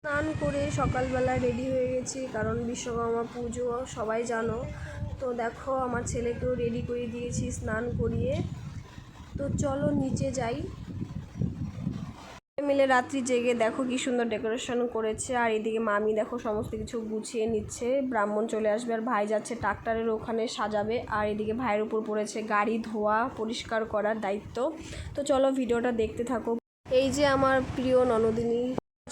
স্নান করে সকালবেলা রেডি হয়ে গেছি, কারণ বিশ্বকর্মা পুজো সবাই জানো। তো দেখো আমার ছেলেকেও রেডি করে দিয়েছি স্নান করিয়ে। তো চলো নিচে যাই। মিলে রাত্রি জেগে দেখো কি সুন্দর ডেকোরেশন করেছে। আর এদিকে মামি দেখো সমস্ত কিছু গুছিয়ে নিচ্ছে, ব্রাহ্মণ চলে আসবে আর ভাই যাচ্ছে ট্রাক্টরের ওখানে সাজাবে। আর এদিকে ভাইয়ের উপর পড়েছে গাড়ি ধোয়া পরিষ্কার করার দায়িত্ব। তো চলো ভিডিওটা দেখতে থাকো। এই যে আমার প্রিয় ননদিনী,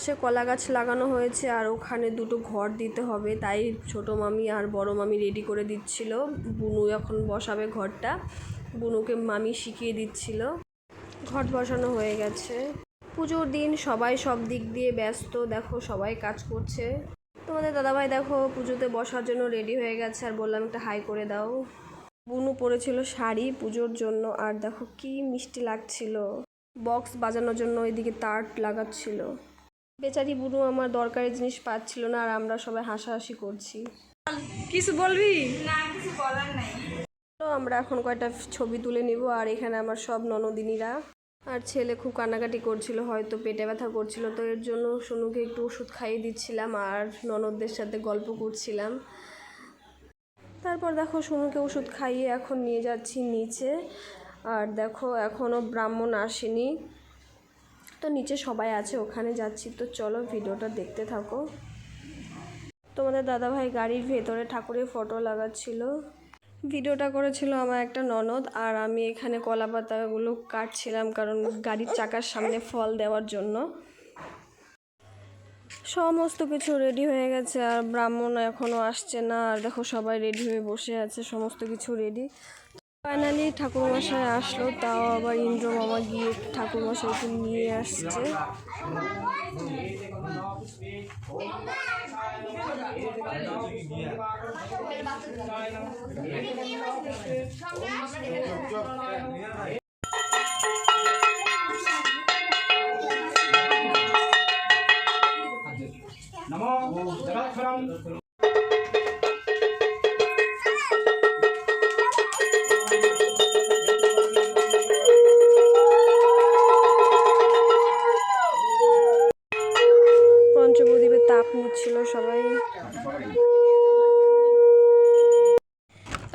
সে কলা গাছ লাগানো হয়েছে আর ওখানে দুটো ঘর দিতে হবে, তাই ছোট মামি আর বড় মামি রেডি করে দিচ্ছিল। বুনু এখন বসাবে ঘরটা, বুনুকে মামি শিখিয়ে দিচ্ছিল। ঘট বসানো হয়ে গেছে। পুজোর দিন সবাই সব দিক দিয়ে ব্যস্ত, দেখো সবাই কাজ করছে। তোমাদের দাদাভাই দেখো পুজোতে বসার জন্য রেডি হয়ে গেছে, আর বললাম একটা হাই করে দাও। বুনু পরেছিল শাড়ি পুজোর জন্য, আর দেখো কি মিষ্টি লাগছিল। বক্স বাজানোর জন্য এদিকে তার লাগাচ্ছিল। বেচারি বুনু আমার দরকারি জিনিস পাচ্ছিল না, আর আমরা সবাই হাসাহাসি করছি। কিছু বলবি না? কিছু বলার নাই। তো আমরা এখন কয়টা ছবি তুলে নিব। আর এখানে আমার সব ননদিনীরা। আর ছেলে খুব কান্নাকাটি করছিল, হয়তো পেটে ব্যথা করছিল, তো এর জন্য সোনুকে একটু ওষুধ খাইয়ে দিচ্ছিলাম আর ননদদের সাথে গল্প করছিলাম। তারপর দেখো সোনুকে ওষুধ খাইয়ে এখন নিয়ে যাচ্ছি নিচে। আর দেখো এখনও ব্রাহ্মণ আসেনি, তো নিচে সবাই আছে, ওখানে যাচ্ছি। তো চলো ভিডিওটা দেখতে থাকো। তোমাদের দাদাভাই গাড়ির ভেতরে ঠাকুরের ফটো লাগাচ্ছিল। ভিডিওটা করেছিল আমার একটা ননদ, আর আমি এখানে কলা পাতাগুলো কাটছিলাম, কারণ গাড়ির চাকার সামনে ফল দেওয়ার জন্য। সমস্ত কিছু রেডি হয়ে গেছে, আর ব্রাহ্মণ এখনও আসছে না। আর দেখো সবাই রেডি হয়ে বসে আছে, সমস্ত কিছু রেডি। ফাইনালি ঠাকুরমশাই আসলো, তাও আবার ইন্দ্র মামা গিয়ে ঠাকুরমশাইকে নিয়ে আসছে। পঞ্চপ্রদীপের তাপ নিচ্ছিল সবাই।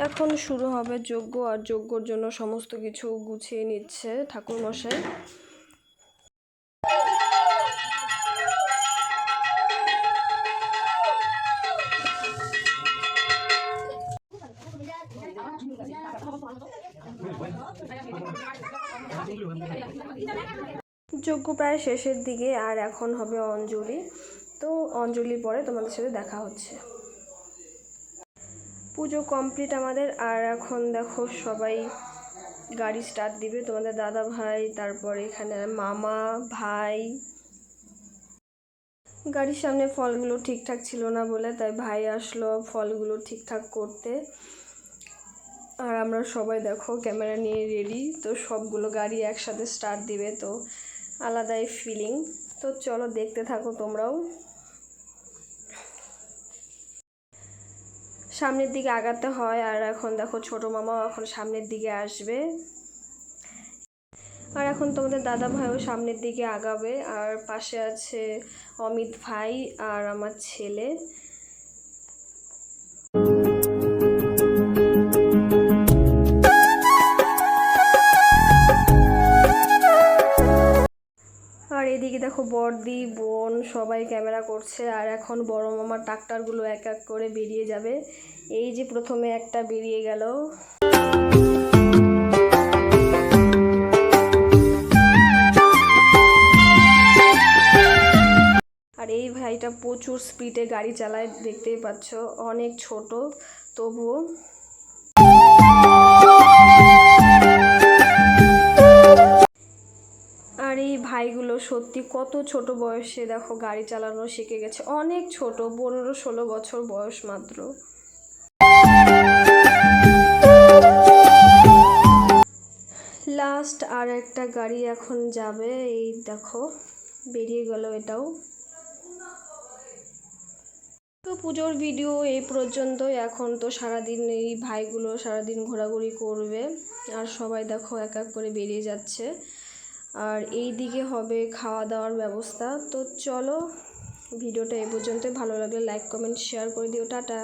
এখন শুরু হবে যজ্ঞ, আর যজ্ঞর জন্য সমস্ত কিছু গুছিয়ে নিচ্ছে ঠাকুরমশাই। যজ্ঞ প্রায় শেষের দিকে, আর এখন হবে অঞ্জলি। তো অঞ্জলির পরে তোমাদের সাথে দেখা হচ্ছে। পুজো কমপ্লিট আমাদের, আর এখন দেখো সবাই গাড়ি স্টার্ট দিবে। তোমাদের দাদা ভাই, তারপর এখানে মামা ভাই। গাড়ির সামনে ফলগুলো ঠিকঠাক ছিল না বলে তাই ভাই আসলো ফলগুলো ঠিকঠাক করতে। আর আমরা সবাই দেখো ক্যামেরা নিয়ে রেডি, তো সবগুলো গাড়ি একসাথে স্টার্ট দিবে, তো আলাদাই ফিলিং। তো চলো দেখতে থাকো তোমরাও। সামনের দিকে আগাতে হয়, আর এখন দেখো ছোট মামাও এখন সামনের দিকে আসবে। আর এখন তোমাদের দাদা ভাইও সামনের দিকে আগাবে, আর পাশে আছে অমিত ভাই আর আমার ছেলে। আর এদিকে দেখো বড়দি বোন সবাই ক্যামেরা করছে, আর এখন বড় মামার ট্রাক্টরগুলো এক এক করে বেরিয়ে যাবে। এই যে প্রথমে একটা বেরিয়ে গেল। আর এই ভাইটা প্রচুর স্পিডে গাড়ি চালায়, দেখতেই পাচ্ছ, অনেক ছোট তবুও। আর এই ভাইগুলো সত্যি কত ছোট বয়সে দেখো গাড়ি চালানো শিখে গেছে, অনেক ছোট, 15-16 বছর বয়স মাত্র। লাস্ট আর একটা গাড়ি এখন যাবে, এই দেখো বেরিয়ে গেল এটাও। তো পুজোর ভিডিও এই পর্যন্তই। এখন তো সারাদিন এই ভাইগুলো সারাদিন ঘোরাঘুরি করবে, আর সবাই দেখো এক এক করে বেরিয়ে যাচ্ছে। আর এই দিকে হবে খাওয়া দাওয়ার ব্যবস্থা। তো চলো ভিডিওটা এ পর্যন্তই, ভালো লাগলে লাইক কমেন্ট শেয়ার করে দিও, টাটা।